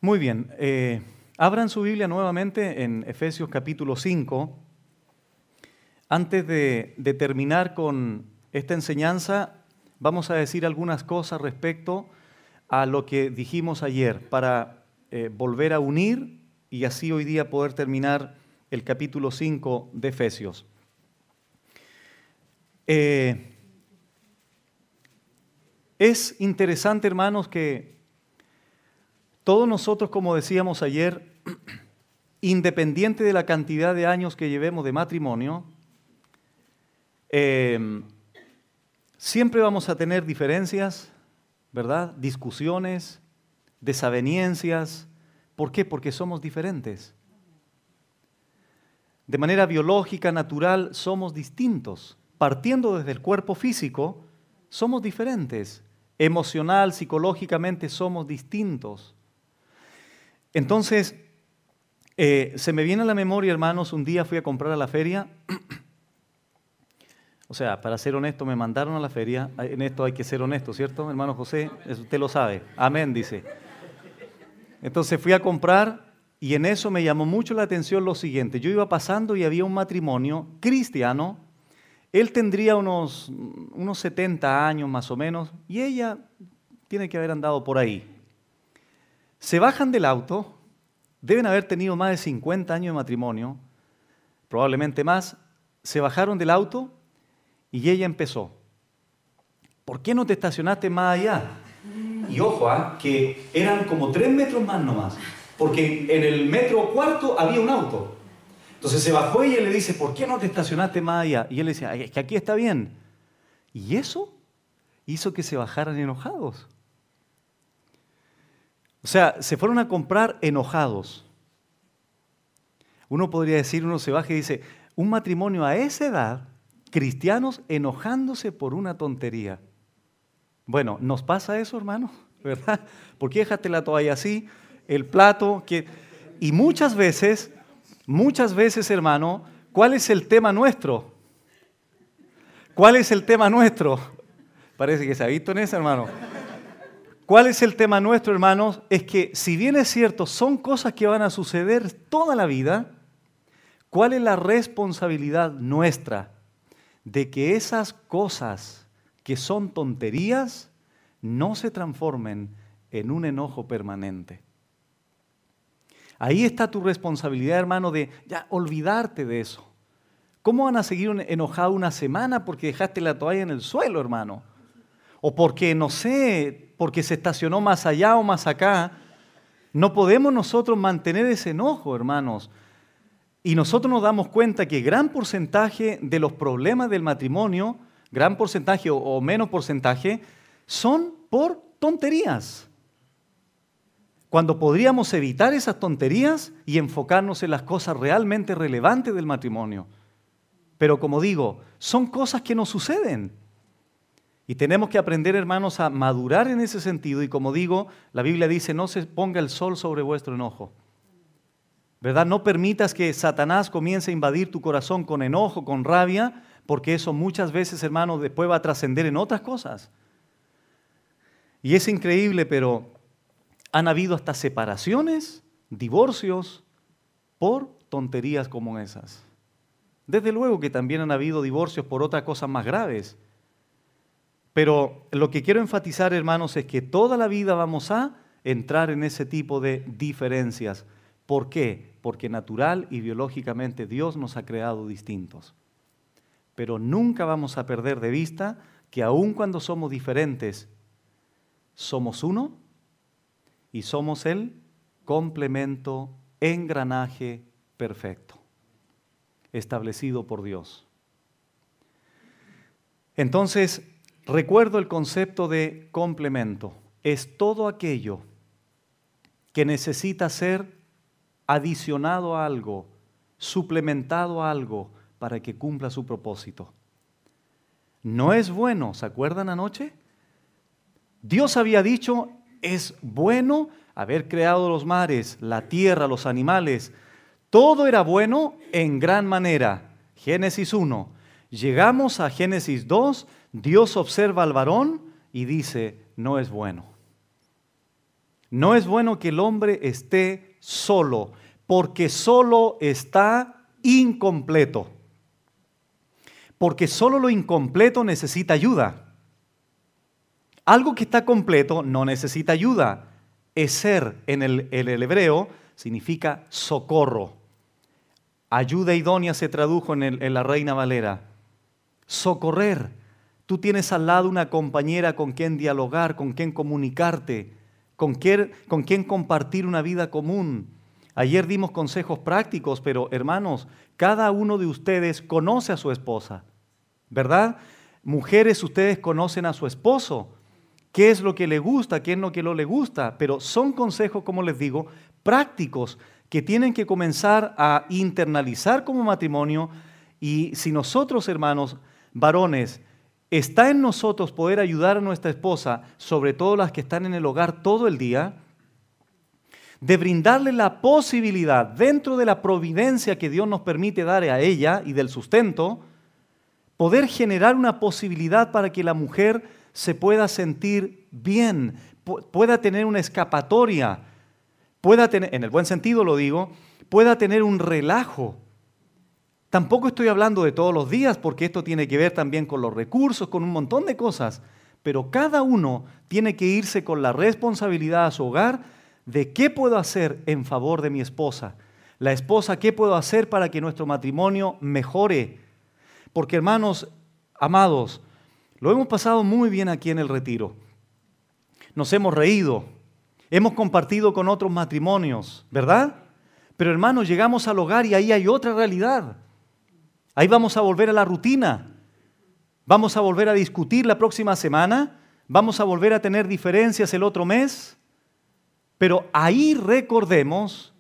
Muy bien, abran su Biblia nuevamente en Efesios capítulo 5. Antes de terminar con esta enseñanza, vamos a decir algunas cosas respecto a lo que dijimos ayer para volver a unir y así hoy día poder terminar el capítulo 5 de Efesios. Es interesante, hermanos, que todos nosotros, como decíamos ayer, independiente de la cantidad de años que llevemos de matrimonio, siempre vamos a tener diferencias, ¿verdad? Discusiones, desavenencias. ¿Por qué? Porque somos diferentes. De manera biológica, natural, somos distintos. Partiendo desde el cuerpo físico, somos diferentes. Emocional, psicológicamente, somos distintos. Entonces, se me viene a la memoria, hermanos, un día fui a comprar a la feria. O sea, para ser honesto, me mandaron a la feria. En esto hay que ser honesto, ¿cierto, hermano José? Eso usted lo sabe. Amén, dice. Entonces fui a comprar y en eso me llamó mucho la atención lo siguiente. Yo iba pasando y había un matrimonio cristiano. Él tendría unos 70 años más o menos y ella tiene que haber andado por ahí. Se bajan del auto, deben haber tenido más de 50 años de matrimonio, probablemente más. Se bajaron del auto y ella empezó: ¿por qué no te estacionaste más allá? Y ojo, que eran como 3 metros más nomás, porque en el metro cuarto había un auto. Entonces se bajó y ella le dice: ¿por qué no te estacionaste más allá? Y él le decía: es que aquí está bien. Y eso hizo que se bajaran enojados. O sea, se fueron a comprar enojados. Uno podría decir, uno se baja y dice, un matrimonio a esa edad, cristianos enojándose por una tontería. Bueno, ¿nos pasa eso, hermano? ¿Verdad? ¿Por qué dejaste la toalla así? El plato, y muchas veces, hermano, ¿cuál es el tema nuestro? ¿Cuál es el tema nuestro? Parece que se ha visto en eso, hermano. ¿Cuál es el tema nuestro, hermanos? Es que, si bien es cierto, son cosas que van a suceder toda la vida, ¿cuál es la responsabilidad nuestra de que esas cosas que son tonterías no se transformen en un enojo permanente? Ahí está tu responsabilidad, hermano, de ya olvidarte de eso. ¿Cómo van a seguir enojado una semana porque dejaste la toalla en el suelo, hermano? O porque, no sé, porque se estacionó más allá o más acá. No podemos nosotros mantener ese enojo, hermanos. Y nosotros nos damos cuenta que gran porcentaje de los problemas del matrimonio, gran porcentaje o menos porcentaje, son por tonterías. Cuando podríamos evitar esas tonterías y enfocarnos en las cosas realmente relevantes del matrimonio. Pero como digo, son cosas que nos suceden. Y tenemos que aprender, hermanos, a madurar en ese sentido. Y como digo, la Biblia dice, no se ponga el sol sobre vuestro enojo. ¿Verdad? No permitas que Satanás comience a invadir tu corazón con enojo, con rabia, porque eso muchas veces, hermanos, después va a trascender en otras cosas. Y es increíble, pero han habido hasta separaciones, divorcios, por tonterías como esas. Desde luego que también han habido divorcios por otras cosas más graves. Pero lo que quiero enfatizar, hermanos, es que toda la vida vamos a entrar en ese tipo de diferencias. ¿Por qué? Porque natural y biológicamente Dios nos ha creado distintos. Pero nunca vamos a perder de vista que aun cuando somos diferentes, somos uno y somos el complemento, engranaje perfecto, establecido por Dios. Entonces, recuerdo el concepto de complemento. Es todo aquello que necesita ser adicionado a algo, suplementado a algo para que cumpla su propósito. No es bueno, ¿se acuerdan anoche? Dios había dicho, es bueno haber creado los mares, la tierra, los animales. Todo era bueno en gran manera. Génesis 1. Llegamos a Génesis 2, Dios observa al varón y dice, no es bueno. No es bueno que el hombre esté solo, porque solo está incompleto. Porque solo lo incompleto necesita ayuda. Algo que está completo no necesita ayuda. Eser en el hebreo significa socorro. Ayuda idónea se tradujo en la Reina Valera. Socorrer. Tú tienes al lado una compañera con quien dialogar, con quien comunicarte, con quien compartir una vida común. Ayer dimos consejos prácticos, pero hermanos, cada uno de ustedes conoce a su esposa, ¿verdad? Mujeres, ustedes conocen a su esposo. ¿Qué es lo que le gusta? ¿Qué es lo que no le gusta? Pero son consejos, como les digo, prácticos que tienen que comenzar a internalizar como matrimonio. Y si nosotros, hermanos, varones, está en nosotros poder ayudar a nuestra esposa, sobre todo las que están en el hogar todo el día, de brindarle la posibilidad, dentro de la providencia que Dios nos permite dar a ella y del sustento, poder generar una posibilidad para que la mujer se pueda sentir bien, pueda tener una escapatoria, pueda tener, en el buen sentido lo digo, pueda tener un relajo. Tampoco estoy hablando de todos los días, porque esto tiene que ver también con los recursos, con un montón de cosas, pero cada uno tiene que irse con la responsabilidad a su hogar de qué puedo hacer en favor de mi esposa. La esposa, ¿qué puedo hacer para que nuestro matrimonio mejore? Porque hermanos, amados, lo hemos pasado muy bien aquí en el retiro. Nos hemos reído, hemos compartido con otros matrimonios, ¿verdad? Pero hermanos, llegamos al hogar y ahí hay otra realidad. Ahí vamos a volver a la rutina. Vamos a volver a discutir la próxima semana. Vamos a volver a tener diferencias el otro mes. Pero ahí recordemos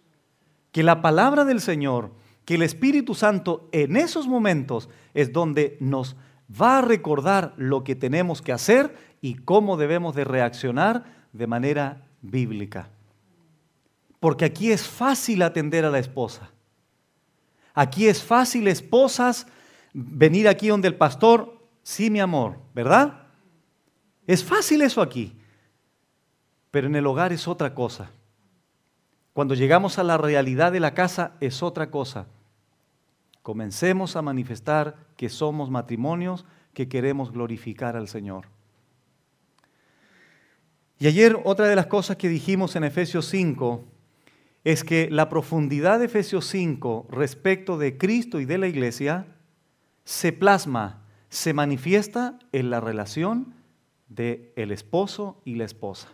que la palabra del Señor, que el Espíritu Santo en esos momentos es donde nos va a recordar lo que tenemos que hacer y cómo debemos de reaccionar de manera bíblica. Porque aquí es fácil atender a la esposa. Aquí es fácil, esposas, venir aquí donde el pastor, sí, mi amor, ¿verdad? Es fácil eso aquí. Pero en el hogar es otra cosa. Cuando llegamos a la realidad de la casa es otra cosa. Comencemos a manifestar que somos matrimonios que queremos glorificar al Señor. Y ayer otra de las cosas que dijimos en Efesios 5 es que la profundidad de Efesios 5 respecto de Cristo y de la iglesia se plasma, se manifiesta en la relación del esposo y la esposa.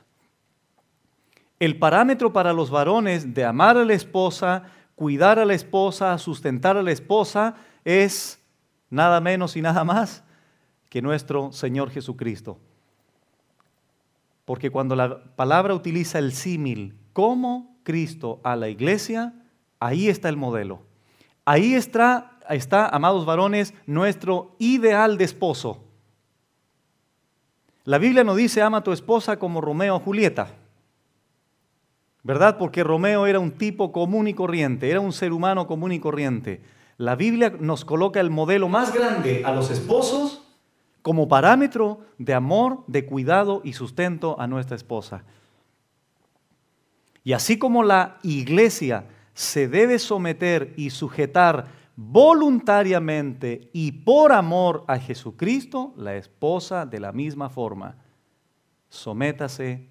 El parámetro para los varones de amar a la esposa, cuidar a la esposa, sustentar a la esposa, es nada menos y nada más que nuestro Señor Jesucristo. Porque cuando la palabra utiliza el símil como Cristo a la iglesia, ahí está el modelo. Ahí está, amados varones, nuestro ideal de esposo. La Biblia no dice ama a tu esposa como Romeo a Julieta, ¿verdad? Porque Romeo era un tipo común y corriente, era un ser humano común y corriente. La Biblia nos coloca el modelo más grande a los esposos como parámetro de amor, de cuidado y sustento a nuestra esposa. Y así como la iglesia se debe someter y sujetar voluntariamente y por amor a Jesucristo, la esposa de la misma forma, sométase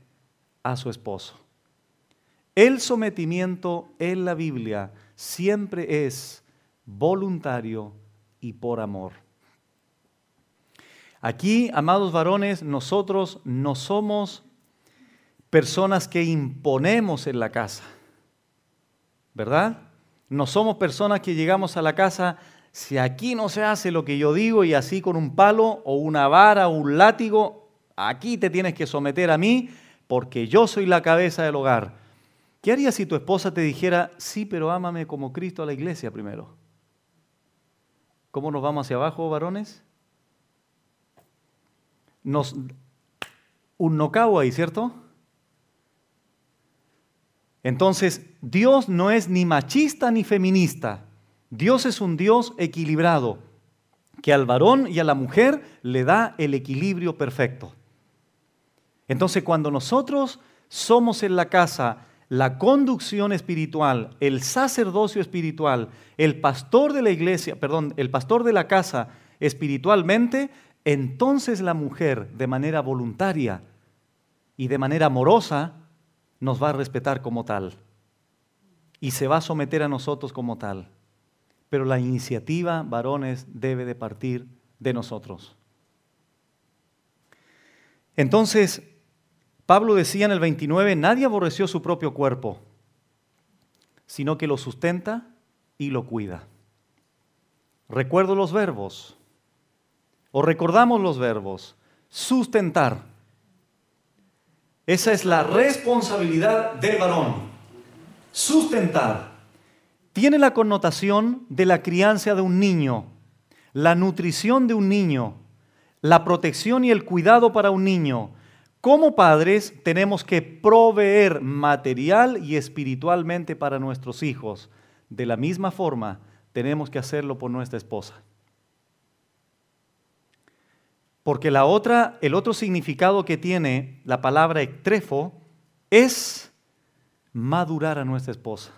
a su esposo. El sometimiento en la Biblia siempre es voluntario y por amor. Aquí, amados varones, nosotros no somos personas que imponemos en la casa, ¿verdad? No somos personas que llegamos a la casa, si aquí no se hace lo que yo digo y así con un palo o una vara o un látigo, aquí te tienes que someter a mí porque yo soy la cabeza del hogar. ¿Qué harías si tu esposa te dijera, sí, pero ámame como Cristo a la iglesia primero? ¿Cómo nos vamos hacia abajo, varones? Un nocao ahí, ¿cierto? Entonces, Dios no es ni machista ni feminista. Dios es un Dios equilibrado, que al varón y a la mujer le da el equilibrio perfecto. Entonces, cuando nosotros somos en la casa la conducción espiritual, el sacerdocio espiritual, el pastor de la iglesia, perdón, el pastor de la casa espiritualmente, entonces la mujer de manera voluntaria y de manera amorosa nos va a respetar como tal y se va a someter a nosotros como tal. Pero la iniciativa, varones, debe de partir de nosotros. Entonces, Pablo decía en el 29, nadie aborreció su propio cuerpo, sino que lo sustenta y lo cuida. Recuerdo los verbos, o recordamos los verbos, sustentar. Esa es la responsabilidad del varón, sustentar. Tiene la connotación de la crianza de un niño, la nutrición de un niño, la protección y el cuidado para un niño. Como padres tenemos que proveer material y espiritualmente para nuestros hijos. De la misma forma, tenemos que hacerlo por nuestra esposa. Porque el otro significado que tiene la palabra ektrefo es madurar a nuestra esposa.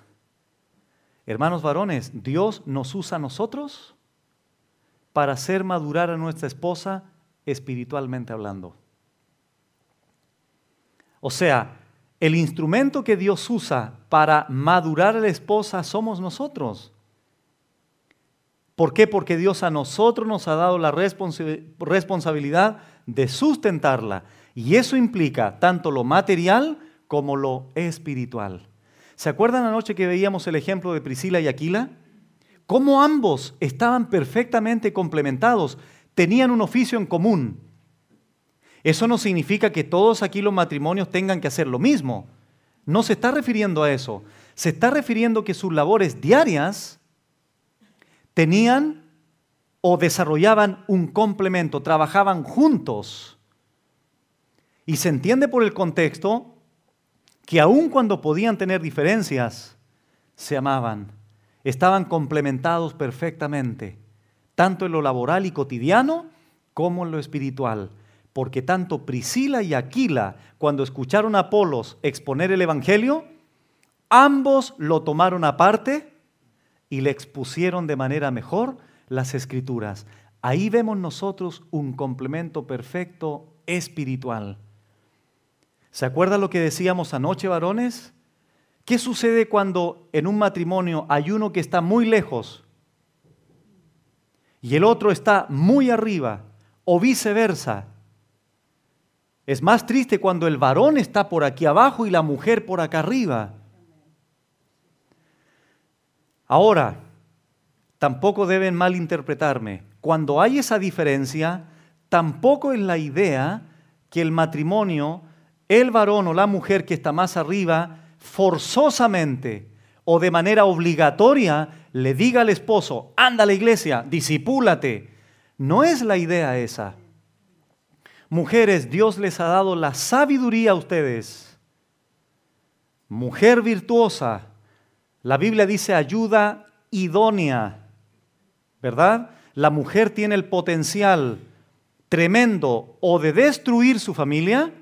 Hermanos varones, Dios nos usa a nosotros para hacer madurar a nuestra esposa espiritualmente hablando. O sea, el instrumento que Dios usa para madurar a la esposa somos nosotros. ¿Por qué? Porque Dios a nosotros nos ha dado la responsabilidad de sustentarla. Y eso implica tanto lo material como lo espiritual. ¿Se acuerdan anoche que veíamos el ejemplo de Priscila y Aquila? Cómo ambos estaban perfectamente complementados, tenían un oficio en común. Eso no significa que todos aquí los matrimonios tengan que hacer lo mismo. No se está refiriendo a eso. Se está refiriendo que sus labores diarias tenían o desarrollaban un complemento, trabajaban juntos. Y se entiende por el contexto que aun cuando podían tener diferencias, se amaban, estaban complementados perfectamente, tanto en lo laboral y cotidiano como en lo espiritual. Porque tanto Priscila y Aquila, cuando escucharon a Apolos exponer el Evangelio, ambos lo tomaron aparte y le expusieron de manera mejor las Escrituras. Ahí vemos nosotros un complemento perfecto espiritual. ¿Se acuerdan lo que decíamos anoche, varones? ¿Qué sucede cuando en un matrimonio hay uno que está muy lejos y el otro está muy arriba o viceversa? Es más triste cuando el varón está por aquí abajo y la mujer por acá arriba. Ahora, tampoco deben malinterpretarme. Cuando hay esa diferencia, tampoco es la idea que el matrimonio, el varón o la mujer que está más arriba, forzosamente o de manera obligatoria le diga al esposo, anda a la iglesia, discipúlate. No es la idea esa. Mujeres, Dios les ha dado la sabiduría a ustedes. Mujer virtuosa, la Biblia dice ayuda idónea, ¿verdad? La mujer tiene el potencial tremendo o de destruir su familia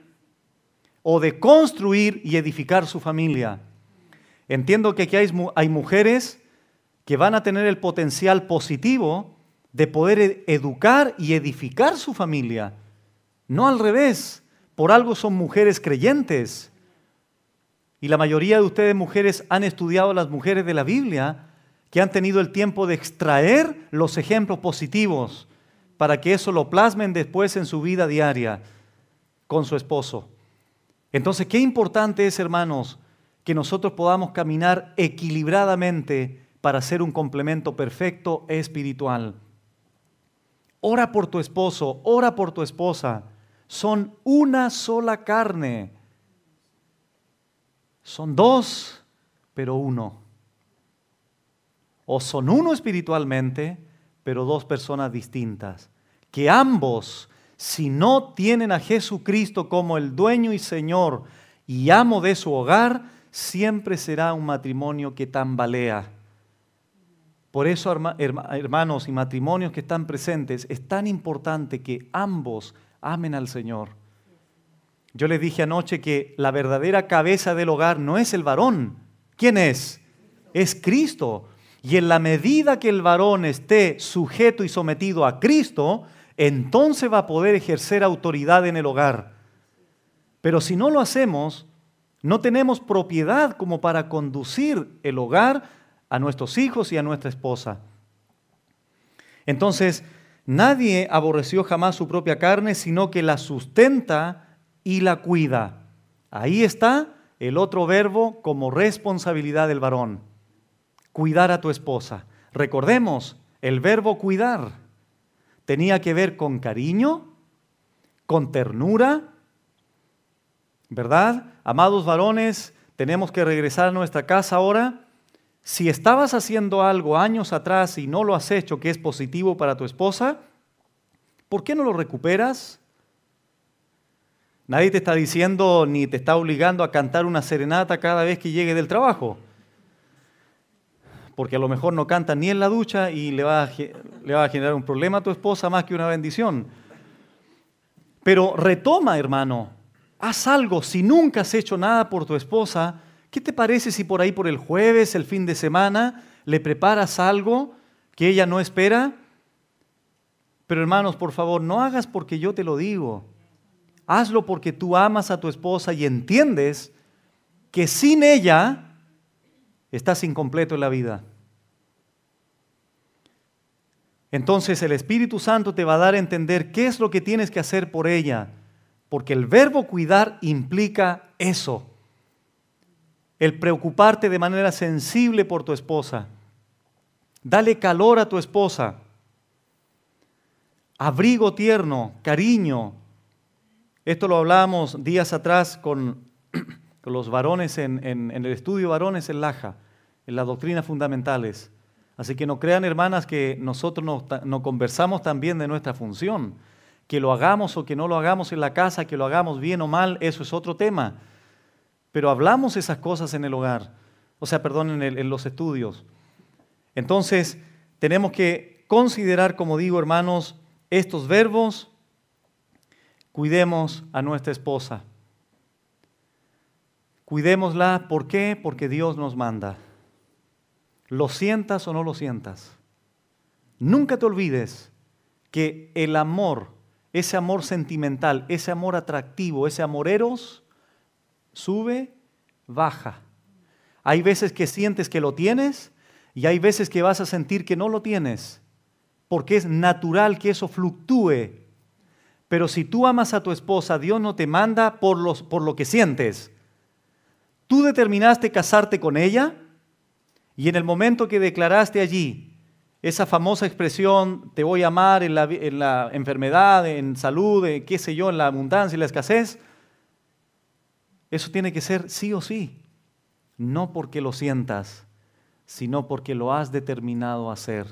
o de construir y edificar su familia. Entiendo que aquí hay mujeres que van a tener el potencial positivo de poder educar y edificar su familia. No al revés, por algo son mujeres creyentes. Y la mayoría de ustedes mujeres han estudiado a las mujeres de la Biblia que han tenido el tiempo de extraer los ejemplos positivos para que eso lo plasmen después en su vida diaria con su esposo. Entonces, qué importante es, hermanos, que nosotros podamos caminar equilibradamente para ser un complemento perfecto espiritual. Ora por tu esposo, ora por tu esposa. Son una sola carne. Son dos, pero uno. O son uno espiritualmente, pero dos personas distintas. Que ambos, si no tienen a Jesucristo como el dueño y Señor y amo de su hogar, siempre será un matrimonio que tambalea. Por eso, hermanos y matrimonios que están presentes, es tan importante que ambos amen al Señor. Yo les dije anoche que la verdadera cabeza del hogar no es el varón. ¿Quién es? Es Cristo. Y en la medida que el varón esté sujeto y sometido a Cristo, entonces va a poder ejercer autoridad en el hogar. Pero si no lo hacemos, no tenemos propiedad como para conducir el hogar a nuestros hijos y a nuestra esposa. Entonces, nadie aborreció jamás su propia carne, sino que la sustenta y la cuida. Ahí está el otro verbo como responsabilidad del varón. Cuidar a tu esposa. Recordemos, el verbo cuidar tenía que ver con cariño, con ternura, ¿verdad? Amados varones, tenemos que regresar a nuestra casa ahora. Si estabas haciendo algo años atrás y no lo has hecho que es positivo para tu esposa, ¿por qué no lo recuperas? Nadie te está diciendo ni te está obligando a cantar una serenata cada vez que llegue del trabajo. Porque a lo mejor no canta ni en la ducha y le va a generar un problema a tu esposa más que una bendición. Pero retoma, hermano, haz algo. Si nunca has hecho nada por tu esposa, ¿qué te parece si por ahí por el jueves, el fin de semana, le preparas algo que ella no espera? Pero hermanos, por favor, no hagas porque yo te lo digo. Hazlo porque tú amas a tu esposa y entiendes que sin ella estás incompleto en la vida. Entonces el Espíritu Santo te va a dar a entender qué es lo que tienes que hacer por ella, porque el verbo cuidar implica eso, el preocuparte de manera sensible por tu esposa. Dale calor a tu esposa, abrigo tierno, cariño. Esto lo hablábamos días atrás con los varones en el estudio varones en Laja, en las doctrinas fundamentales. Así que no crean, hermanas, que nosotros no conversamos también de nuestra función. Que lo hagamos o que no lo hagamos en la casa, que lo hagamos bien o mal, eso es otro tema. Pero hablamos esas cosas en el hogar, en los estudios. Entonces, tenemos que considerar, como digo, hermanos, estos verbos. Cuidemos a nuestra esposa. Cuidémosla, ¿por qué? Porque Dios nos manda. Lo sientas o no lo sientas. Nunca te olvides que el amor, ese amor sentimental, ese amor atractivo, ese amor eros, sube, baja. Hay veces que sientes que lo tienes y hay veces que vas a sentir que no lo tienes, porque es natural que eso fluctúe. Pero si tú amas a tu esposa, Dios no te manda por lo que sientes. Tú determinaste casarte con ella y en el momento que declaraste allí esa famosa expresión, te voy a amar en la enfermedad, en salud, qué sé yo, en la abundancia y la escasez, eso tiene que ser sí o sí. No porque lo sientas, sino porque lo has determinado hacer.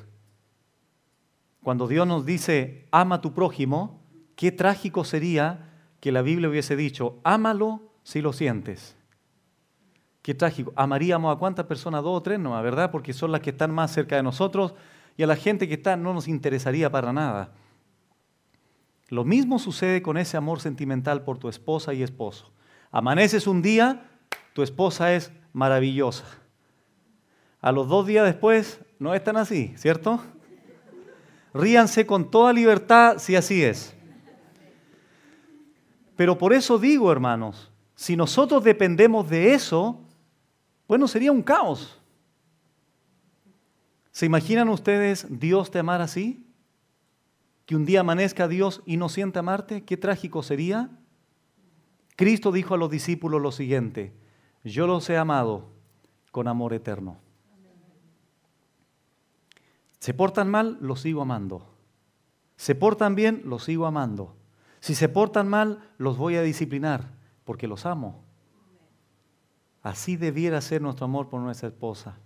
Cuando Dios nos dice, ama a tu prójimo, qué trágico sería que la Biblia hubiese dicho, ámalo si lo sientes. Qué trágico. Amaríamos a cuántas personas, 2 o 3, no, ¿verdad? Porque son las que están más cerca de nosotros y a la gente que está no nos interesaría para nada. Lo mismo sucede con ese amor sentimental por tu esposa y esposo. Amaneces un día, tu esposa es maravillosa. A los 2 días después, no es tan así, ¿cierto? Ríanse con toda libertad si así es. Pero por eso digo, hermanos, si nosotros dependemos de eso, bueno, sería un caos. ¿Se imaginan ustedes Dios te amar así? Que un día amanezca Dios y no sienta amarte, ¿qué trágico sería? Cristo dijo a los discípulos lo siguiente, yo los he amado con amor eterno. Se portan mal, los sigo amando. Se portan bien, los sigo amando. Si se portan mal, los voy a disciplinar, porque los amo. Así debiera ser nuestro amor por nuestra esposa.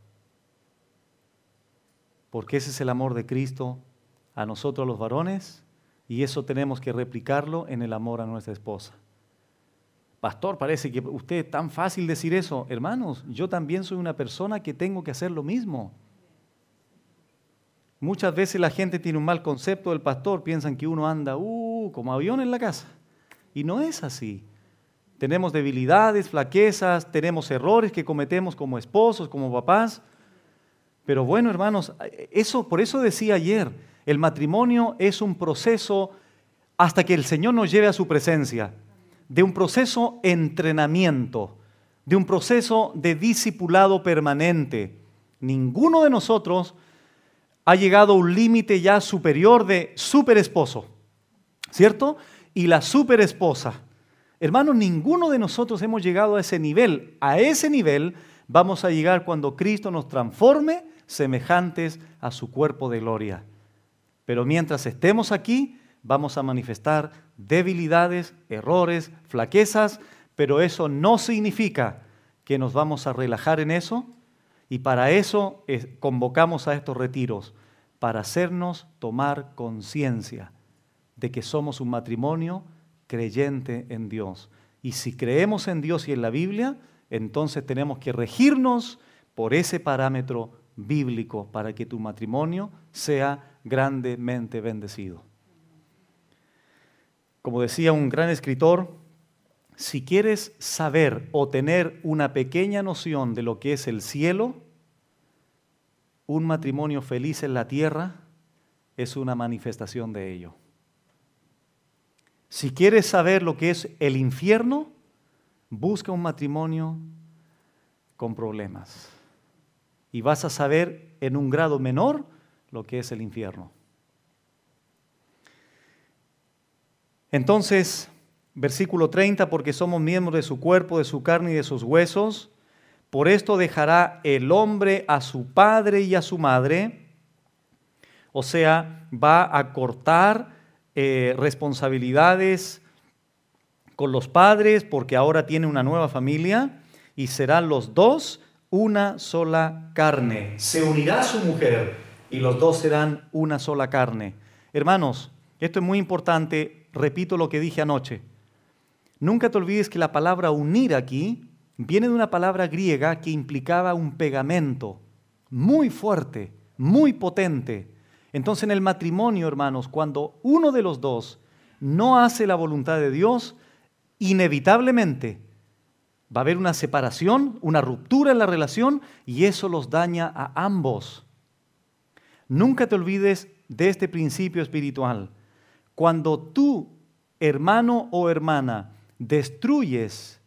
Porque ese es el amor de Cristo a nosotros los varones, y eso tenemos que replicarlo en el amor a nuestra esposa. Pastor, parece que usted es tan fácil decir eso. Hermanos, yo también soy una persona que tengo que hacer lo mismo. Muchas veces la gente tiene un mal concepto del pastor, piensan que uno anda como avión en la casa. Y no es así. Tenemos debilidades, flaquezas, tenemos errores que cometemos como esposos, como papás. Pero bueno, hermanos, por eso decía ayer, el matrimonio es un proceso hasta que el Señor nos lleve a su presencia, de un proceso de entrenamiento, de un proceso de discipulado permanente. Ninguno de nosotros ha llegado a un límite ya superior de superesposo, ¿cierto? Y la superesposa. Hermanos, ninguno de nosotros hemos llegado a ese nivel. A ese nivel vamos a llegar cuando Cristo nos transforme semejantes a su cuerpo de gloria. Pero mientras estemos aquí, vamos a manifestar debilidades, errores, flaquezas, pero eso no significa que nos vamos a relajar en eso, y para eso convocamos a estos retiros, para hacernos tomar conciencia de que somos un matrimonio creyente en Dios. Y si creemos en Dios y en la Biblia, entonces tenemos que regirnos por ese parámetro bíblico para que tu matrimonio sea grandemente bendecido. Como decía un gran escritor, si quieres saber o tener una pequeña noción de lo que es el cielo, un matrimonio feliz en la tierra es una manifestación de ello. Si quieres saber lo que es el infierno, busca un matrimonio con problemas. Y vas a saber en un grado menor lo que es el infierno. Entonces, versículo 30, porque somos miembros de su cuerpo, de su carne y de sus huesos, por esto dejará el hombre a su padre y a su madre, o sea, va a cortar responsabilidades con los padres porque ahora tiene una nueva familia y serán los dos una sola carne. Se unirá a su mujer y los dos serán una sola carne. Hermanos, esto es muy importante, repito lo que dije anoche. Nunca te olvides que la palabra unir aquí viene de una palabra griega que implicaba un pegamento muy fuerte, muy potente. Entonces en el matrimonio, hermanos, cuando uno de los dos no hace la voluntad de Dios, inevitablemente va a haber una separación, una ruptura en la relación y eso los daña a ambos. Nunca te olvides de este principio espiritual. Cuando tú, hermano o hermana, destruyes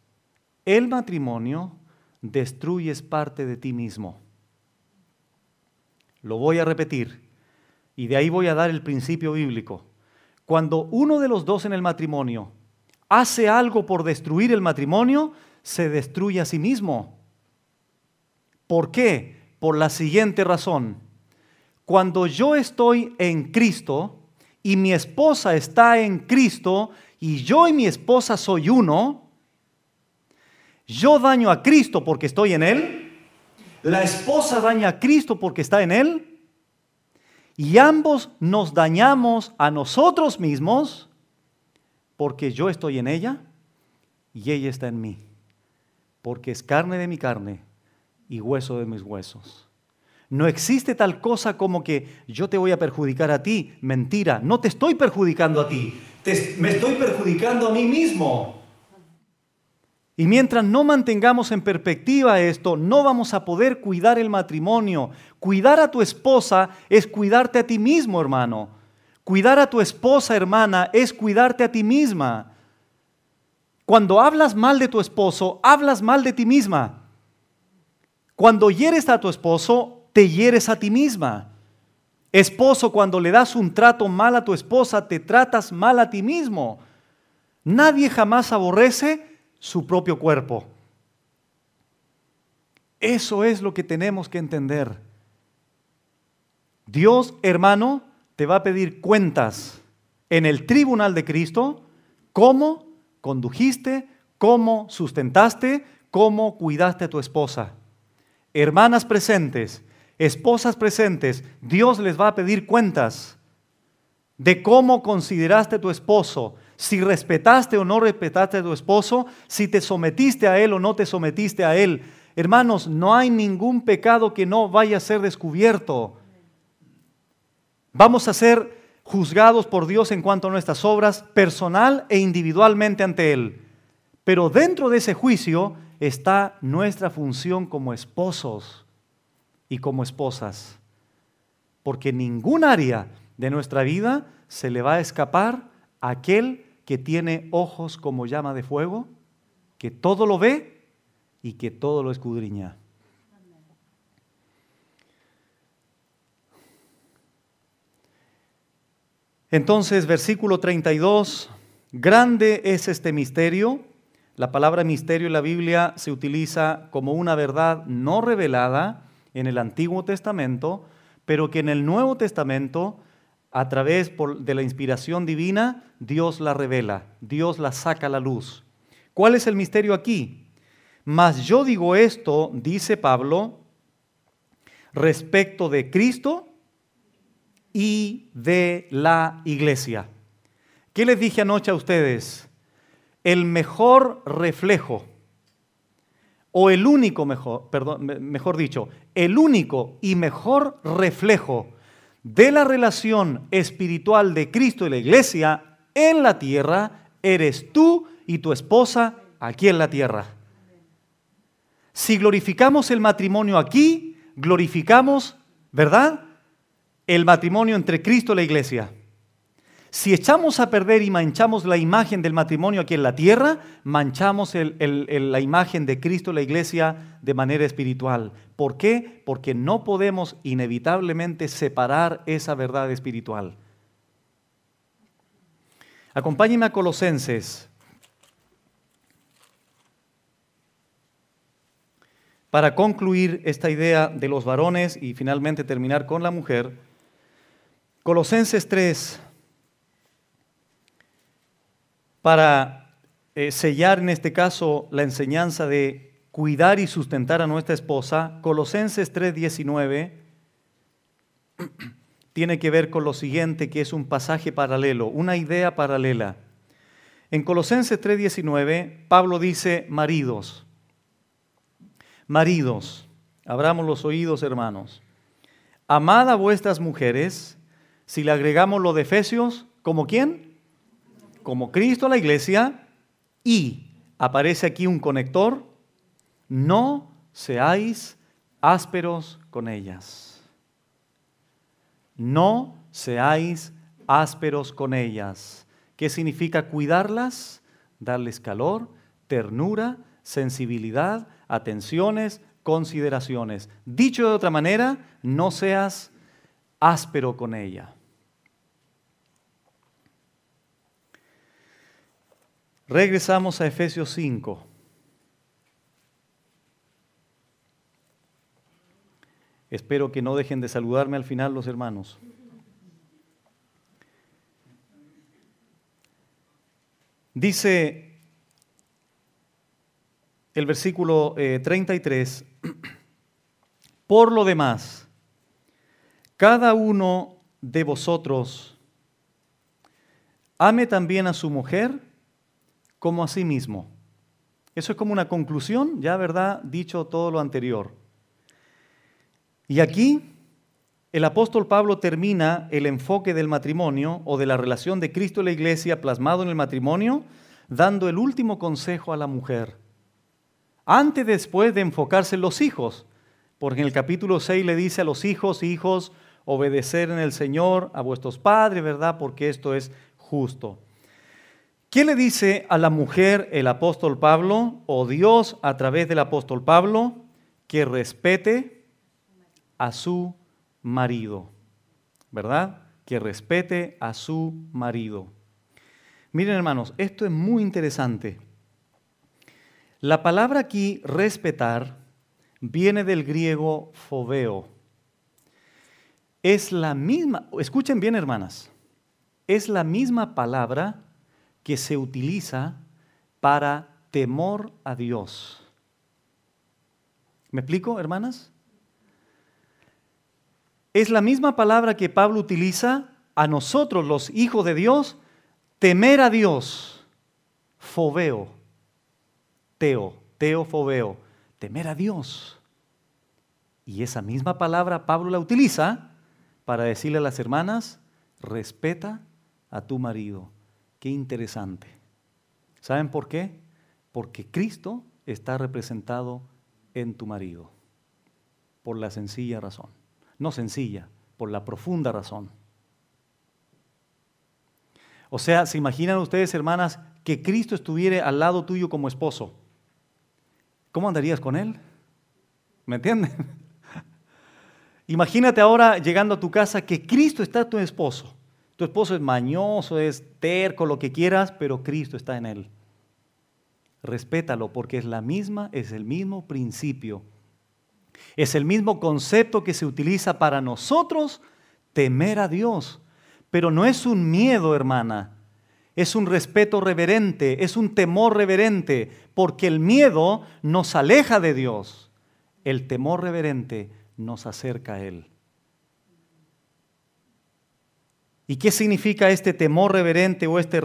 el matrimonio, destruyes parte de ti mismo. Lo voy a repetir. Y de ahí voy a dar el principio bíblico. Cuando uno de los dos en el matrimonio hace algo por destruir el matrimonio, se destruye a sí mismo. ¿Por qué? Por la siguiente razón. Cuando yo estoy en Cristo y mi esposa está en Cristo y yo y mi esposa soy uno, yo daño a Cristo porque estoy en Él, la esposa daña a Cristo porque está en Él, y ambos nos dañamos a nosotros mismos porque yo estoy en ella y ella está en mí. Porque es carne de mi carne y hueso de mis huesos. No existe tal cosa como que yo te voy a perjudicar a ti. Mentira, no te estoy perjudicando a ti. Me estoy perjudicando a mí mismo. Y mientras no mantengamos en perspectiva esto, no vamos a poder cuidar el matrimonio. Cuidar a tu esposa es cuidarte a ti mismo, hermano. Cuidar a tu esposa, hermana, es cuidarte a ti misma. Cuando hablas mal de tu esposo, hablas mal de ti misma. Cuando hieres a tu esposo, te hieres a ti misma. Esposo, cuando le das un trato mal a tu esposa, te tratas mal a ti mismo. Nadie jamás aborrece su propio cuerpo. Eso es lo que tenemos que entender. Dios, hermano, te va a pedir cuentas en el tribunal de Cristo, cómo condujiste, cómo sustentaste, cómo cuidaste a tu esposa. Hermanas presentes, esposas presentes, Dios les va a pedir cuentas de cómo consideraste a tu esposo, si respetaste o no respetaste a tu esposo, si te sometiste a él o no te sometiste a él. Hermanos, no hay ningún pecado que no vaya a ser descubierto. Vamos a ser juzgados por Dios en cuanto a nuestras obras, personal e individualmente ante Él. Pero dentro de ese juicio está nuestra función como esposos y como esposas. Porque ningún área de nuestra vida se le va a escapar a aquel que tiene ojos como llama de fuego, que todo lo ve y que todo lo escudriña. Entonces, versículo 32, grande es este misterio. La palabra misterio en la Biblia se utiliza como una verdad no revelada en el Antiguo Testamento, pero que en el Nuevo Testamento, a través de la inspiración divina, Dios la revela, Dios la saca a la luz. ¿Cuál es el misterio aquí? Mas yo digo esto, dice Pablo, respecto de Cristo y de la iglesia. ¿Qué les dije anoche a ustedes? El mejor reflejo, o el único mejor dicho, el único y mejor reflejo de la relación espiritual de Cristo y la iglesia en la tierra, eres tú y tu esposa aquí en la tierra. Si glorificamos el matrimonio aquí, glorificamos, ¿verdad?, el matrimonio entre Cristo y la iglesia. Si echamos a perder y manchamos la imagen del matrimonio aquí en la tierra, manchamos la imagen de Cristo y la iglesia de manera espiritual. ¿Por qué? Porque no podemos inevitablemente separar esa verdad espiritual. Acompáñenme a Colosenses para concluir esta idea de los varones y finalmente terminar con la mujer. Colosenses 3, para sellar en este caso la enseñanza de cuidar y sustentar a nuestra esposa. Colosenses 3:19 tiene que ver con lo siguiente, que es un pasaje paralelo, una idea paralela. En Colosenses 3:19, Pablo dice: maridos, abramos los oídos, hermanos, amad a vuestras mujeres. Si le agregamos lo de Efesios, ¿como quién? Como Cristo a la iglesia. Y aparece aquí un conector: no seáis ásperos con ellas. No seáis ásperos con ellas. ¿Qué significa cuidarlas? Darles calor, ternura, sensibilidad, atenciones, consideraciones. Dicho de otra manera, no seas áspero con ella. Regresamos a Efesios 5. Espero que no dejen de saludarme al final los hermanos. Dice el versículo 33, por lo demás, cada uno de vosotros ame también a su mujer como a sí mismo. Eso es como una conclusión, ya, ¿verdad?, dicho todo lo anterior. Y aquí el apóstol Pablo termina el enfoque del matrimonio o de la relación de Cristo y la iglesia plasmado en el matrimonio, dando el último consejo a la mujer. Antes, después de enfocarse en los hijos, porque en el capítulo 6 le dice a los hijos: hijos, obedecer en el Señor a vuestros padres, ¿verdad?, porque esto es justo. ¿Qué le dice a la mujer el apóstol Pablo, o Dios a través del apóstol Pablo? Que respete a su marido, ¿verdad? Que respete a su marido. Miren, hermanos, esto es muy interesante. La palabra aquí, respetar, viene del griego phobeo. Es la misma, escuchen bien, hermanas, es la misma palabra que se utiliza para temor a Dios. ¿Me explico, hermanas? Es la misma palabra que Pablo utiliza a nosotros, los hijos de Dios, temer a Dios, phobeo, phobeo, temer a Dios. Y esa misma palabra Pablo la utiliza para decirle a las hermanas: respeta a tu marido. Qué interesante. ¿Saben por qué? Porque Cristo está representado en tu marido, por la sencilla razón. No sencilla, por la profunda razón. O sea, ¿se imaginan ustedes, hermanas, que Cristo estuviera al lado tuyo como esposo? ¿Cómo andarías con Él? ¿Me entienden? Imagínate ahora llegando a tu casa que Cristo está tu esposo. Tu esposo es mañoso, es terco, lo que quieras, pero Cristo está en él. Respétalo porque es el mismo principio. Es el mismo concepto que se utiliza para nosotros temer a Dios. Pero no es un miedo, hermana. Es un respeto reverente, es un temor reverente, porque el miedo nos aleja de Dios. El temor reverente nos acerca a Él. ¿Y qué significa este temor reverente o este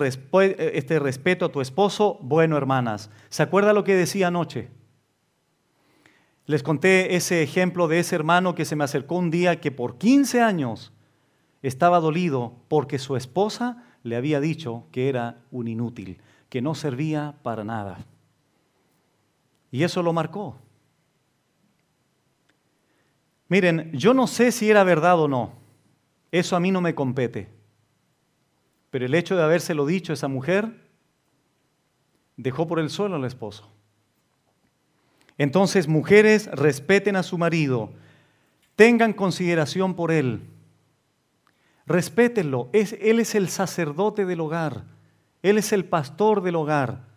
respeto a tu esposo? Bueno, hermanas, ¿se acuerda lo que decía anoche? Les conté ese ejemplo de ese hermano que se me acercó un día que por 15 años estaba dolido porque su esposa le había dicho que era un inútil, que no servía para nada. Y eso lo marcó. Miren, yo no sé si era verdad o no. Eso a mí no me compete. Pero el hecho de habérselo dicho a esa mujer dejó por el suelo al esposo. Entonces, mujeres, respeten a su marido, tengan consideración por él, respétenlo. Él es el sacerdote del hogar, él es el pastor del hogar,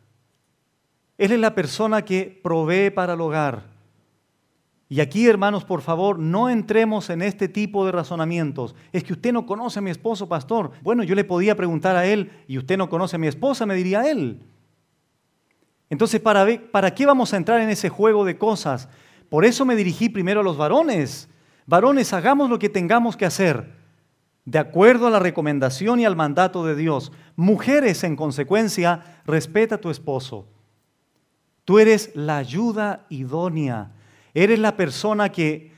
él es la persona que provee para el hogar. Y aquí, hermanos, por favor, no entremos en este tipo de razonamientos. Es que usted no conoce a mi esposo, pastor. Bueno, yo le podía preguntar a él, y usted no conoce a mi esposa, me diría él. Entonces, ¿para qué vamos a entrar en ese juego de cosas? Por eso me dirigí primero a los varones. Varones, hagamos lo que tengamos que hacer, de acuerdo a la recomendación y al mandato de Dios. Mujeres, en consecuencia, respeta a tu esposo. Tú eres la ayuda idónea. Eres la persona que,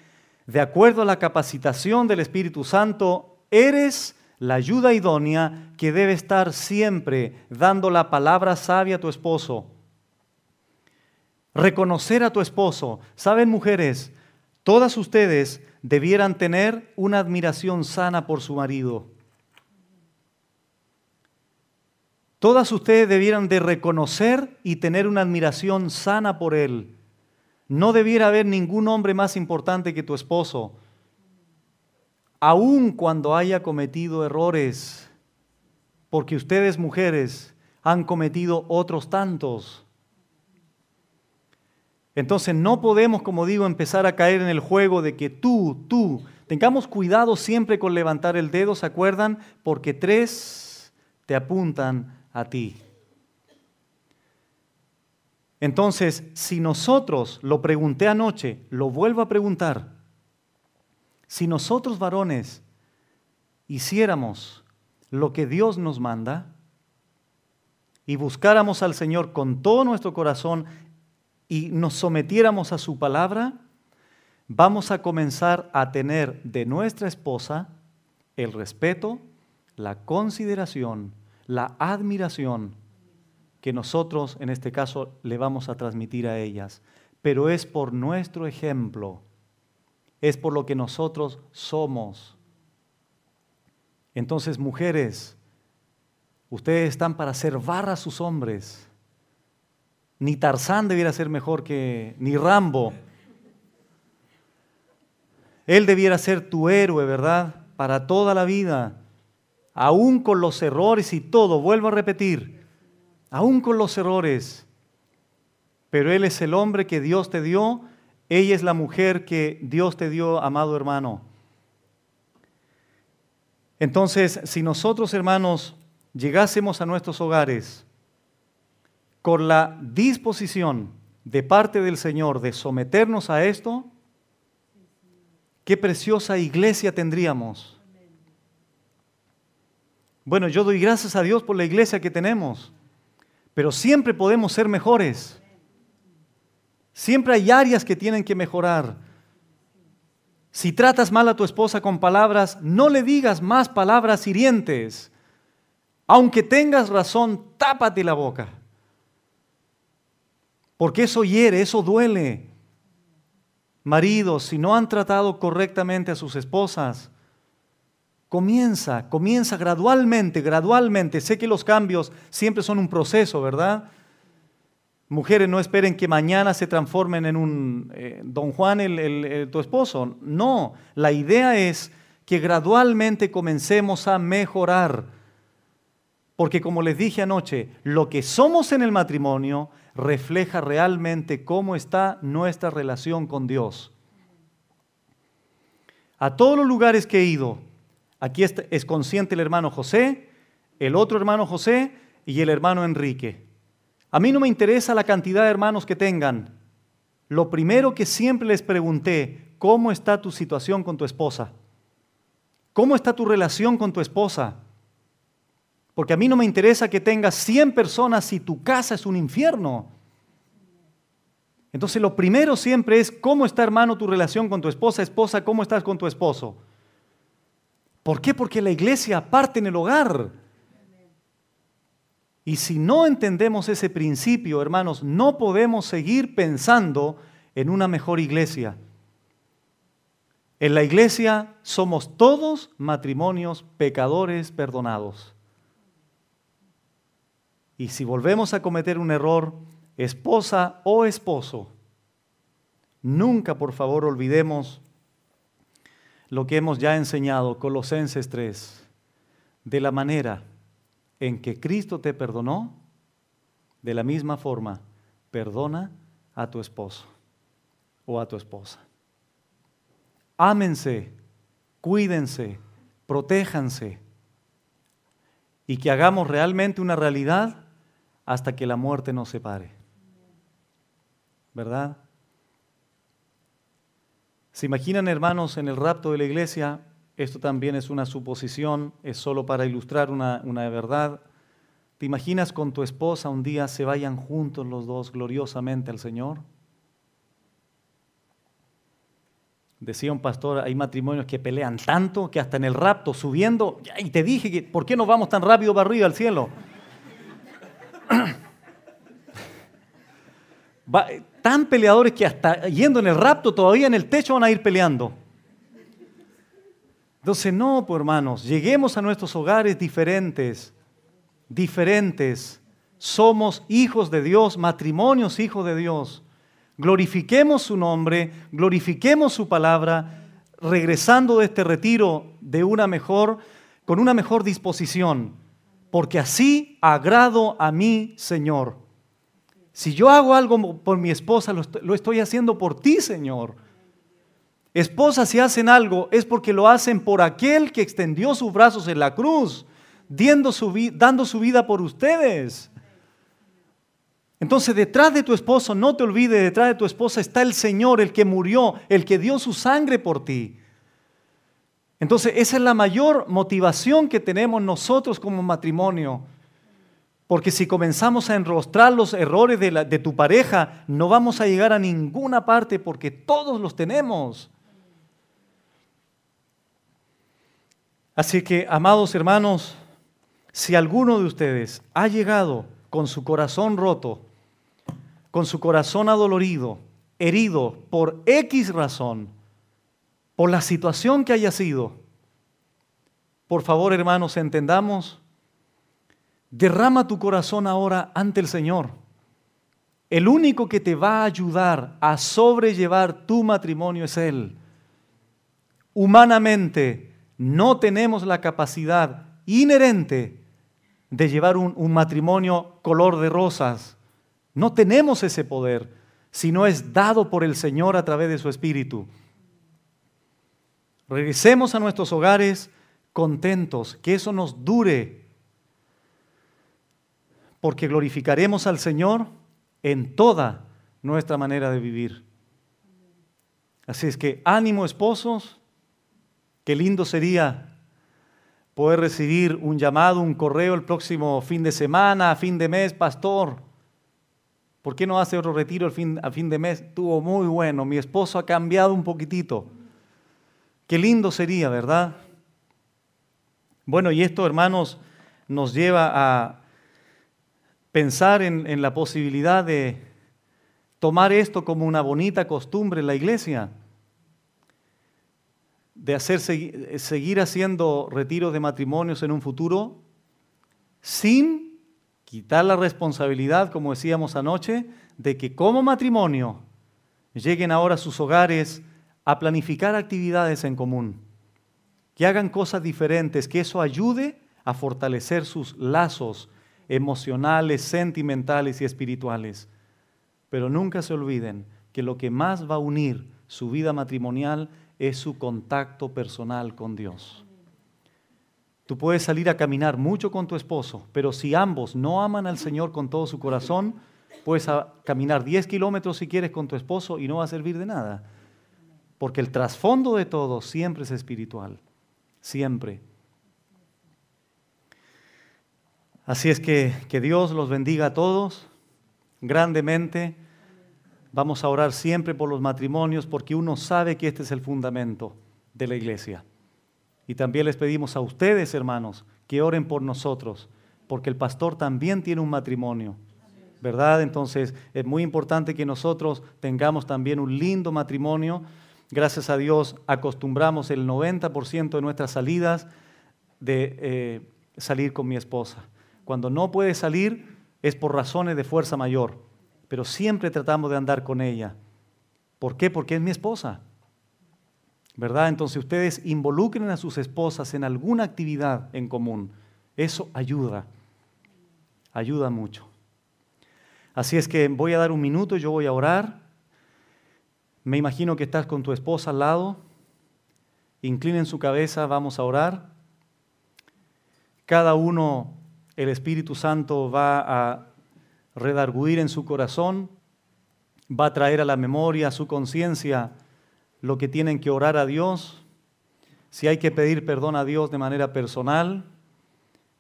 de acuerdo a la capacitación del Espíritu Santo, eres la ayuda idónea que debe estar siempre dando la palabra sabia a tu esposo. Reconocer a tu esposo. ¿Saben, mujeres? Todas ustedes debieran tener una admiración sana por su marido. Todas ustedes debieran de reconocer y tener una admiración sana por él. No debiera haber ningún hombre más importante que tu esposo, aun cuando haya cometido errores, porque ustedes, mujeres, han cometido otros tantos. Entonces no podemos, como digo, empezar a caer en el juego de que tú, tengamos cuidado siempre con levantar el dedo, ¿se acuerdan? Porque 3 te apuntan a ti. Entonces, si nosotros, lo pregunté anoche, lo vuelvo a preguntar, si nosotros varones hiciéramos lo que Dios nos manda y buscáramos al Señor con todo nuestro corazón y nos sometiéramos a su palabra, vamos a comenzar a tener de nuestra esposa el respeto, la consideración, la admiración que nosotros, en este caso, le vamos a transmitir a ellas. Pero es por nuestro ejemplo, es por lo que nosotros somos. Entonces, mujeres, ustedes están para hacer barra a sus hombres. Ni Tarzán debiera ser mejor ni Rambo. Él debiera ser tu héroe, ¿verdad? Para toda la vida. Aún con los errores y todo, vuelvo a repetir, aún con los errores. Pero Él es el hombre que Dios te dio, ella es la mujer que Dios te dio, amado hermano. Entonces, si nosotros, hermanos, llegásemos a nuestros hogares con la disposición de parte del Señor de someternos a esto, qué preciosa iglesia tendríamos. Bueno, yo doy gracias a Dios por la iglesia que tenemos, pero siempre podemos ser mejores. Siempre hay áreas que tienen que mejorar. Si tratas mal a tu esposa con palabras, no le digas más palabras hirientes. Aunque tengas razón, tápate la boca. Porque eso hiere, eso duele. Maridos, si no han tratado correctamente a sus esposas, comienza gradualmente. Sé que los cambios siempre son un proceso, ¿verdad? Mujeres, no esperen que mañana se transformen en un Don Juan, tu esposo. No, la idea es que gradualmente comencemos a mejorar. Porque como les dije anoche, lo que somos en el matrimonio refleja realmente cómo está nuestra relación con Dios. A todos los lugares que he ido, aquí es consciente el hermano José, el otro hermano José y el hermano Enrique. A mí no me interesa la cantidad de hermanos que tengan. Lo primero que siempre les pregunté, ¿cómo está tu situación con tu esposa? ¿Cómo está tu relación con tu esposa? Porque a mí no me interesa que tengas 100 personas si tu casa es un infierno. Entonces lo primero siempre es, ¿cómo está, hermano, tu relación con tu esposa? Esposa, ¿cómo estás con tu esposo? ¿Por qué? Porque la iglesia parte en el hogar. Y si no entendemos ese principio, hermanos, no podemos seguir pensando en una mejor iglesia. En la iglesia somos todos matrimonios pecadores perdonados. Y si volvemos a cometer un error, esposa o esposo, nunca, por favor, olvidemos lo que hemos ya enseñado, Colosenses 3, de la manera en que Cristo te perdonó, de la misma forma, perdona a tu esposo o a tu esposa. Ámense, cuídense, protéjanse y que hagamos realmente una realidad hasta que la muerte nos separe. ¿Verdad? ¿Se imaginan, hermanos, en el rapto de la iglesia? Esto también es una suposición, es solo para ilustrar una verdad. ¿Te imaginas con tu esposa un día se vayan juntos los dos gloriosamente al Señor? Decía un pastor, hay matrimonios que pelean tanto que hasta en el rapto subiendo, y te dije que ¿por qué nos vamos tan rápido para arriba al cielo? Tan peleadores que hasta yendo en el rapto todavía en el techo van a ir peleando. Entonces no, pues hermanos, lleguemos a nuestros hogares diferentes. Somos hijos de Dios, matrimonios hijos de Dios. Glorifiquemos su nombre, glorifiquemos su palabra, regresando de este retiro con una mejor disposición, porque así agrado a mi Señor. Si yo hago algo por mi esposa, lo estoy haciendo por ti, Señor. Esposas, si hacen algo, es porque lo hacen por aquel que extendió sus brazos en la cruz, dando su vida por ustedes. Entonces, detrás de tu esposo, no te olvides, detrás de tu esposa está el Señor, el que murió, el que dio su sangre por ti. Entonces, esa es la mayor motivación que tenemos nosotros como matrimonio. Porque si comenzamos a enrostrar los errores de tu pareja, no vamos a llegar a ninguna parte porque todos los tenemos. Así que, amados hermanos, si alguno de ustedes ha llegado con su corazón roto, con su corazón adolorido, herido por X razón, por la situación que haya sido, por favor, hermanos, entendamos, derrama tu corazón ahora ante el Señor. El único que te va a ayudar a sobrellevar tu matrimonio es Él. Humanamente, no tenemos la capacidad inherente de llevar un matrimonio color de rosas. No tenemos ese poder, sino es dado por el Señor a través de su Espíritu. Regresemos a nuestros hogares contentos, que eso nos dure, porque glorificaremos al Señor en toda nuestra manera de vivir. Así es que ánimo, esposos. Qué lindo sería poder recibir un llamado, un correo el próximo fin de semana, a fin de mes, pastor. ¿Por qué no hace otro retiro a fin de mes? Estuvo muy bueno, mi esposo ha cambiado un poquitito. Qué lindo sería, ¿verdad? Bueno, y esto, hermanos, nos lleva a pensar en la posibilidad de tomar esto como una bonita costumbre en la iglesia, de seguir haciendo retiros de matrimonios en un futuro, sin quitar la responsabilidad, como decíamos anoche, de que como matrimonio lleguen ahora a sus hogares a planificar actividades en común, que hagan cosas diferentes, que eso ayude a fortalecer sus lazos emocionales, sentimentales y espirituales. Pero nunca se olviden que lo que más va a unir su vida matrimonial es su contacto personal con Dios. Tú puedes salir a caminar mucho con tu esposo, pero si ambos no aman al Señor con todo su corazón, puedes caminar 10 kilómetros si quieres con tu esposo y no va a servir de nada. Porque el trasfondo de todo siempre es espiritual. Siempre. Así es que Dios los bendiga a todos grandemente. Vamos a orar siempre por los matrimonios porque uno sabe que este es el fundamento de la iglesia. Y también les pedimos a ustedes, hermanos, que oren por nosotros, porque el pastor también tiene un matrimonio, ¿verdad? Entonces es muy importante que nosotros tengamos también un lindo matrimonio. Gracias a Dios acostumbramos el 90% de nuestras salidas de salir con mi esposa. Cuando no puede salir es por razones de fuerza mayor, pero siempre tratamos de andar con ella. ¿Por qué? Porque es mi esposa, ¿verdad? Entonces ustedes involucren a sus esposas en alguna actividad en común. Eso ayuda mucho. Así es que voy a dar un minuto, yo voy a orar. Me imagino que estás con tu esposa al lado. Inclinen su cabeza, vamos a orar. Cada uno, el Espíritu Santo va a redarguir en su corazón, va a traer a la memoria, a su conciencia, lo que tienen que orar a Dios, si hay que pedir perdón a Dios de manera personal,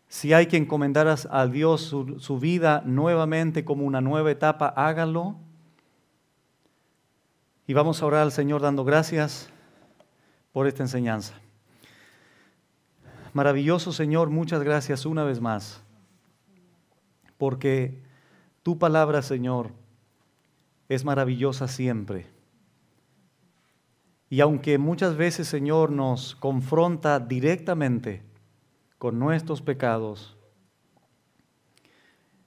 si hay que encomendar a Dios su vida nuevamente como una nueva etapa, háganlo. Y vamos a orar al Señor dando gracias por esta enseñanza. Maravilloso Señor, muchas gracias una vez más, porque tu palabra, Señor, es maravillosa siempre. Y aunque muchas veces, Señor, nos confronta directamente con nuestros pecados,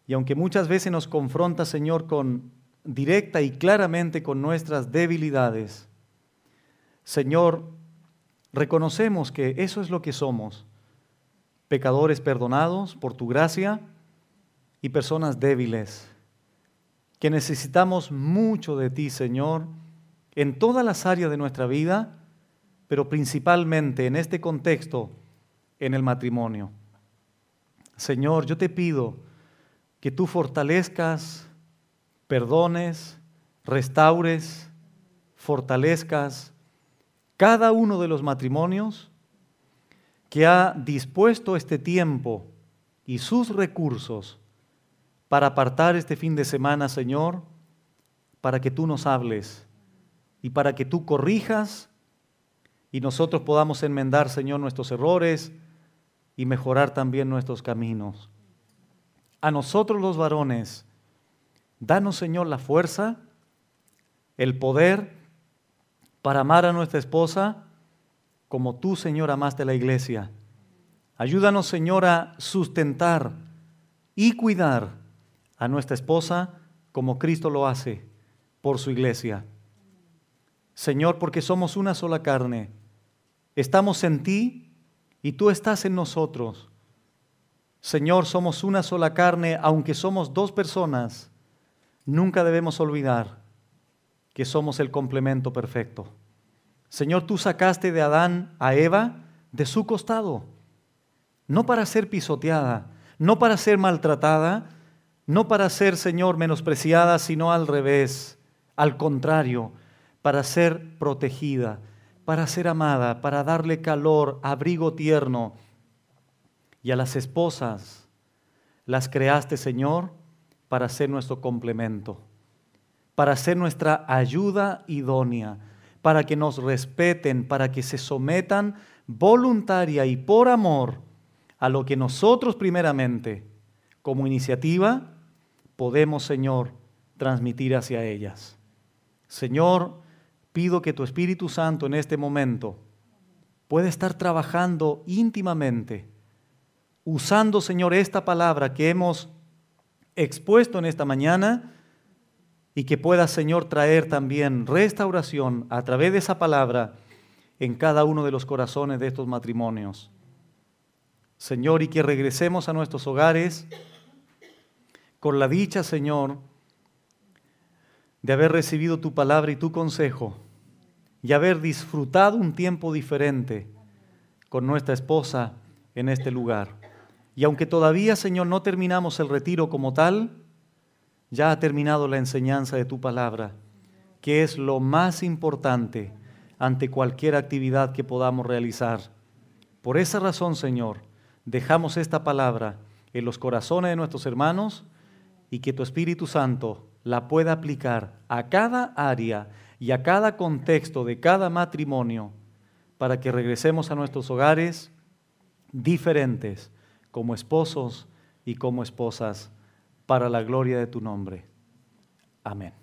y aunque muchas veces nos confronta, Señor, directa y claramente con nuestras debilidades, Señor, reconocemos que eso es lo que somos, pecadores perdonados por tu gracia y personas débiles, que necesitamos mucho de ti, Señor, en todas las áreas de nuestra vida, pero principalmente en este contexto, en el matrimonio. Señor, yo te pido que tú fortalezcas, perdones, restaures, fortalezcas cada uno de los matrimonios que ha dispuesto este tiempo y sus recursos para apartar este fin de semana, Señor, para que tú nos hables y para que tú corrijas y nosotros podamos enmendar, Señor, nuestros errores y mejorar también nuestros caminos. A nosotros los varones, danos, Señor, la fuerza, el poder para amar a nuestra esposa como tú, Señor, amaste a la iglesia. Ayúdanos, Señor, a sustentar y cuidar a nuestra esposa como Cristo lo hace por su iglesia. Señor, porque somos una sola carne, estamos en ti y tú estás en nosotros. Señor, somos una sola carne, aunque somos dos personas, nunca debemos olvidar que somos el complemento perfecto. Señor, tú sacaste de Adán a Eva de su costado, no para ser pisoteada, no para ser maltratada, no para ser, Señor, menospreciada, sino al revés, al contrario, para ser protegida, para ser amada, para darle calor, abrigo tierno. Y a las esposas las creaste, Señor, para ser nuestro complemento, para ser nuestra ayuda idónea, para que nos respeten, para que se sometan voluntaria y por amor a lo que nosotros primeramente, como iniciativa, podemos, Señor, transmitir hacia ellas. Señor, pido que tu Espíritu Santo en este momento pueda estar trabajando íntimamente, usando, Señor, esta palabra que hemos expuesto en esta mañana y que pueda, Señor, traer también restauración a través de esa palabra en cada uno de los corazones de estos matrimonios. Señor, y que regresemos a nuestros hogares con la dicha, Señor, de haber recibido tu palabra y tu consejo y haber disfrutado un tiempo diferente con nuestra esposa en este lugar. Y aunque todavía, Señor, no terminamos el retiro como tal, ya ha terminado la enseñanza de tu palabra, que es lo más importante ante cualquier actividad que podamos realizar. Por esa razón, Señor, dejamos esta palabra en los corazones de nuestros hermanos y que tu Espíritu Santo la pueda aplicar a cada área y a cada contexto de cada matrimonio para que regresemos a nuestros hogares diferentes como esposos y como esposas para la gloria de tu nombre. Amén.